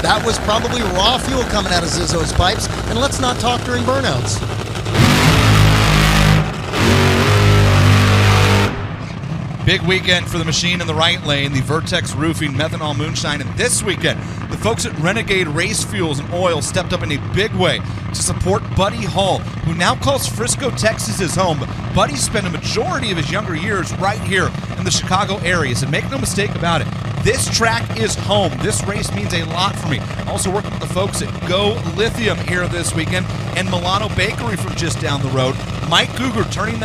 That was probably raw fuel coming out of Zizzo's pipes, and let's not talk during burnouts. Big weekend for the machine in the right lane, the Vertex Roofing Methanol Moonshine. And this weekend, the folks at Renegade Race Fuels and Oil stepped up in a big way to support Buddy Hall, who now calls Frisco, Texas his home. But Buddy spent a majority of his younger years right here in the Chicago area. So make no mistake about it, this track is home. This race means a lot for me. Also working with the folks at Go Lithium here this weekend and Milano Bakery from just down the road. Mike Guger tuning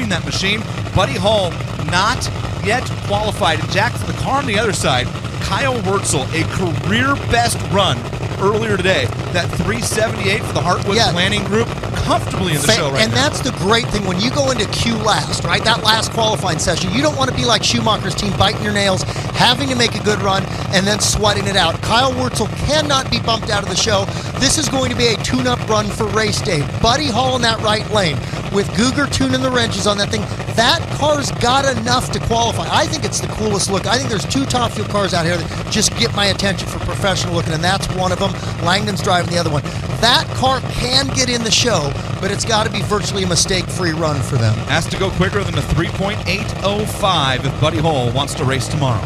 that machine. Buddy Hall not yet qualified. And Jack, for the car on the other side, Kyle Wurtzel, a career best run earlier today. That 378 for the Heartwood Planning Group, comfortably in the show right and now. that's the great thing when you go into Q last, right? That last qualifying session, you don't want to be like Schumacher's team, biting your nails, having to make a good run, and then sweating it out. Kyle Wurtzel cannot be bumped out of the show. This is going to be a tune-up run for race day. Buddy Hall in that right lane with Guger tuning the wrenches on that thing. That car's got enough to qualify. I think it's the coolest look. I think there's two top fuel cars out here that just get my attention for professional looking, and that's one of them. Langdon's driving the other one. That car can get in the show, but it's got to be virtually a mistake-free run for them. Has to go quicker than a 3.805 if Buddy Hall wants to race tomorrow.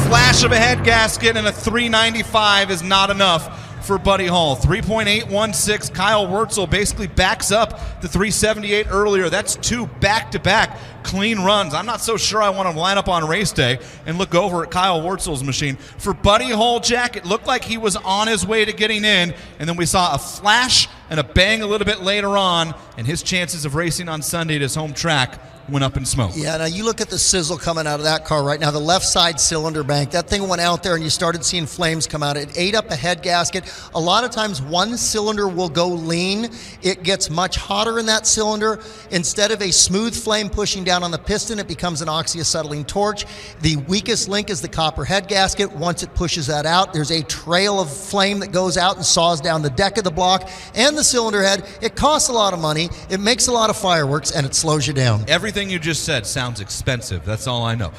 Flash of a head gasket and a 395 is not enough for Buddy Hall. 3.816. Kyle Wurtzel basically backs up the 378 earlier. That's two back-to-back clean runs. I'm not so sure I want to line up on race day and look over at Kyle Wurtzel's machine. For Buddy Hall, Jack, it looked like he was on his way to getting in, and then we saw a flash and a bang a little bit later on, and his chances of racing on Sunday at his home track went up in smoke. Yeah, now you look at the sizzle coming out of that car right now, the left side cylinder bank. That thing went out there and you started seeing flames come out. It ate up a head gasket. A lot of times one cylinder will go lean. It gets much hotter in that cylinder. Instead of a smooth flame pushing down on the piston, it becomes an oxyacetylene torch. The weakest link is the copper head gasket. Once it pushes that out, there's a trail of flame that goes out and saws down the deck of the block and the cylinder head. It costs a lot of money. It makes a lot of fireworks, and it slows you down. Everything you just said sounds expensive. That's all I know.